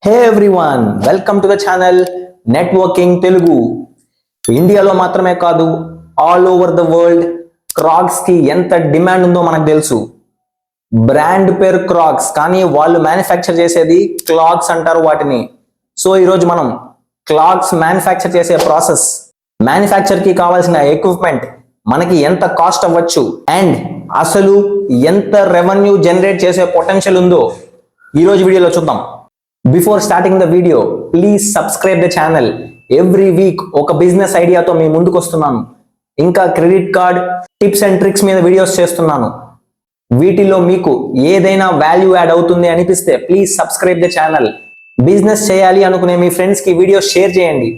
Hey everyone, welcome to the channel Networking Telugu. ఇండియాలో మాత్రమే కాదు all over the world crocs కి ఎంత డిమాండ్ ఉందో మనకు తెలుసు. బ్రాండ్ పేరు క్రాక్స్, కానీ వాళ్ళు మ్యానుఫ్యాక్చర్ చేసేది క్లాగ్స్ అంటారు వాటిని. సో ఈరోజు మనం క్లాగ్స్ మ్యానుఫ్యాక్చర్ చేసే ప్రాసెస్, మ్యానుఫ్యాక్చర్ కి కావాల్సిన ఎక్విప్మెంట్, మనకి ఎంత కాస్ట్ అవ్వచ్చు అండ్ అసలు ఎంత రెవెన్యూ జనరేట్ చేసే పొటెన్షియల్ ఉందో ఈరోజు వీడియోలో చూద్దాం. Before starting the video please subscribe the channel. Every week ఒక బిజినెస్ ఐడియాతో మీ ముందుకు వస్తున్నాను. ఇంకా credit card tips and tricks మీద వీడియోస్ చేస్తున్నాను. వీటిలో మీకు ఏదైనా వాల్యూ యాడ్ అవుతుంది అనిపిస్తే please subscribe the channel. Business చేయాలి అనుకునే మీ ఫ్రెండ్స్ కి వీడియో షేర్ చేయండి,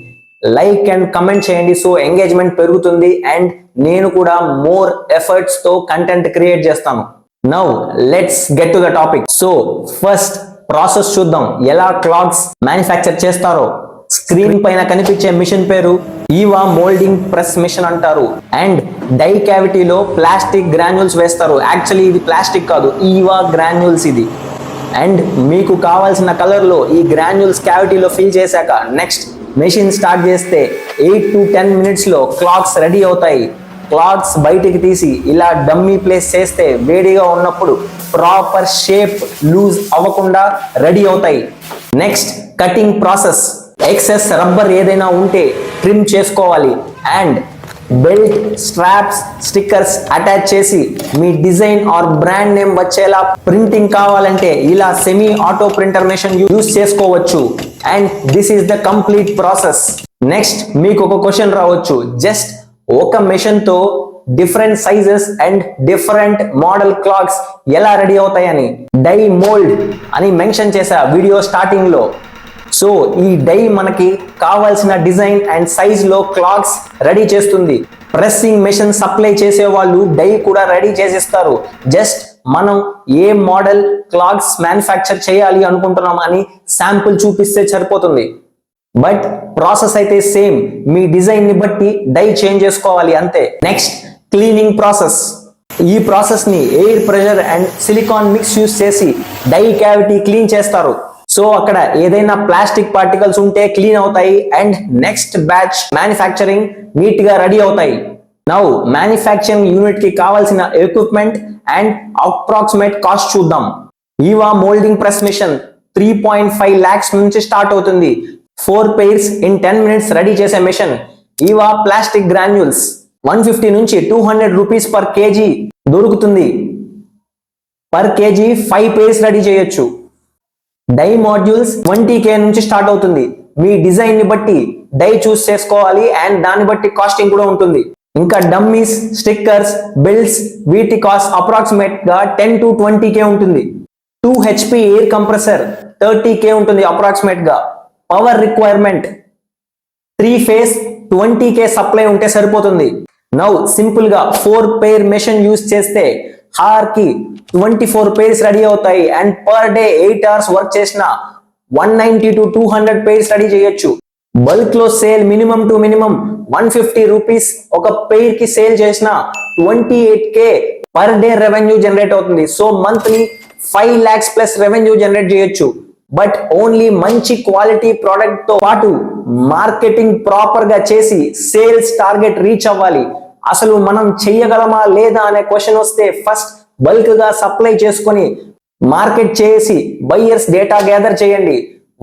లైక్ అండ్ కమెంట్ చేయండి. సో ఎంగేజ్మెంట్ పెరుగుతుంది అండ్ నేను కూడా మోర్ ఎఫర్ట్స్ తో కంటెంట్ క్రియేట్ చేస్తాను. Now let's get to the topic. So first process చూద్దాం, ఎలా క్లాగ్స్ మ్యానుఫ్యాక్చర్ చేస్తారో. స్క్రీన్ పైన కనిపించే మిషన్ పేరు ఈవా మోల్డింగ్ ప్రెస్ మిషన్ అంటారు. అండ్ డై క్యావిటీలో ప్లాస్టిక్ గ్రాన్యూల్స్ వేస్తారు. యాక్చువల్లీ ఇది ప్లాస్టిక్ కాదు, ఈవా గ్రాన్యూల్స్ ఇది. అండ్ మీకు కావాల్సిన కలర్ లో ఈ గ్రాన్యూల్స్ క్యావిటీలో ఫిల్ చేశాక నెక్స్ట్ మెషిన్ స్టార్ట్ చేస్తే 8 to 10 minutes లో క్లాగ్స్ రెడీ అవుతాయి. క్లాగ్స్ బయటికి తీసి ఇలా డమ్మీ ప్లేస్ చేస్తే వేడిగా ఉన్నప్పుడు ప్రాపర్ షేప్ లూజ్ అవ్వకుండా రెడీ అవుతాయి. Next cutting process. Excess rubber ఏదైనా ఉంటే ట్రిమ్ చేసుకోవాలి. And belt, straps, stickers attach చేసి మీ డిజైన్ ఆర్ బ్రాండ్ నేమ్ వచ్చేలా ప్రింటింగ్ కావాలంటే ఇలా semi auto printer machine use చేసుకోవచ్చు. And this is the complete process. Next మీకు ఒక క్వశ్చన్ రావచ్చు, జస్ట్ ఒక మెషిన్ తో different sizes and different model clogs ఎలా రెడీ అవుతాయని. డై మోల్డ్ అని మెన్షన్ చేశా వీడియో స్టార్టింగ్ లో. సో ఈ డై మనకి కావాల్సిన డిజైన్ అండ్ సైజ్ లో క్లాగ్స్ రెడీ చేస్తుంది. ప్రెస్సింగ్ మెషిన్ సప్లై చేసే వాళ్ళు డై కూడా రెడీ చేసిస్తారు. జస్ట్ మనం ఏ మోడల్ క్లాగ్స్ మ్యానుఫ్యాక్చర్ చేయాలి అనుకుంటున్నాం అని శాంపుల్ చూపిస్తే సరిపోతుంది. బట్ ప్రాసెస్ అయితే సేమ్, మీ డిజైన్ ని బట్టి డై చేంజ్ చేసుకోవాలి అంతే. Next cleaning process. ఈ ప్రాసెస్ ని air pressure and silicon mix use చేసి డై క్యావిటీ క్లీన్ చేస్తారు. సో అక్కడ ఏదైనా ప్లాస్టిక్ పార్టికల్స్ ఉంటే క్లీన్ అవుతాయి and next batch manufacturing neat గా రెడీ అవుతాయి. నౌ మ్యానుఫ్యాక్చరింగ్ యూనిట్ కి కావాల్సిన ఎక్విప్మెంట్ అండ్ అప్రాక్సిమేట్ కాస్ట్ చూద్దాం. EVA moulding press machine 3.5 lakhs నుంచి స్టార్ట్ అవుతుంది. 4 pairs in 10 minutes రెడీ చేసే మిషన్. ఈవా ప్లాస్టిక్ గ్రాన్యూల్స్ 150 నుంచి 200 rupees per kg దొరుకుతుంది. పర్ కేజీ 5 pairs రెడీ చేయొచ్చు. డై మాడ్యూల్స్ 20K నుంచి స్టార్ట్ అవుతుంది. మీ డిజైన్ ని బట్టి డై చూస్ చేసుకోవాలి అండ్ దాన్ని బట్టి కాస్టింగ్ కూడా ఉంటుంది. ఇంకా డమ్మీస్, స్టిక్కర్స్, బెల్ట్స్ వీటి కాస్ట్ అప్రాక్సిమేట్ గా 10 to 20K ఉంటుంది. 2 HP ఎయిర్ కంప్రెసర్ 30K ఉంటుంది అప్రాక్సిమేట్ గా. Power requirement 3 phase 20K supply ఉంటే సరిపోతుంది. నౌ సింపుల్ గా 4 pair మెషిన్ యూస్ చేస్తే హార్ కి 24 pairs రెడీ అవుతాయి. And per day 8 hours work చేసిన 190 to 200 pairs రెడీ చేయొచ్చు. బల్క్ లో sale minimum to minimum 150 rupees ఒక పెయిర్ కి సేల్ చేసిన 28K per day revenue generate అవుతుంది. So monthly 5 lakhs plus revenue generate చేయొచ్చు. బట్ ఓన్లీ మంచి క్వాలిటీ ప్రోడక్ట్ తో పాటు మార్కెటింగ్ ప్రాపర్ గా చేసి సేల్స్ టార్గెట్ రీచ్ అవ్వాలి. అసలు మనం చెయ్యగలమా లేదా అనే క్వశ్చన్ వస్తే ఫస్ట్ బల్క్ గా సప్లై చేసుకొని మార్కెట్ చేసి బయ్యర్స్ డేటా గ్యాదర్ చేయండి.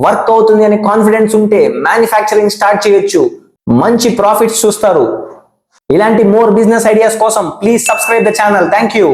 వర్క్ అవుతుంది అని కాన్ఫిడెన్స్ ఉంటే మ్యానుఫ్యాక్చరింగ్ స్టార్ట్ చేయొచ్చు. మంచి ప్రాఫిట్స్ చూస్తారు. ఇలాంటి మోర్ బిజినెస్ ఐడియాస్ కోసం please subscribe the channel. Thank you.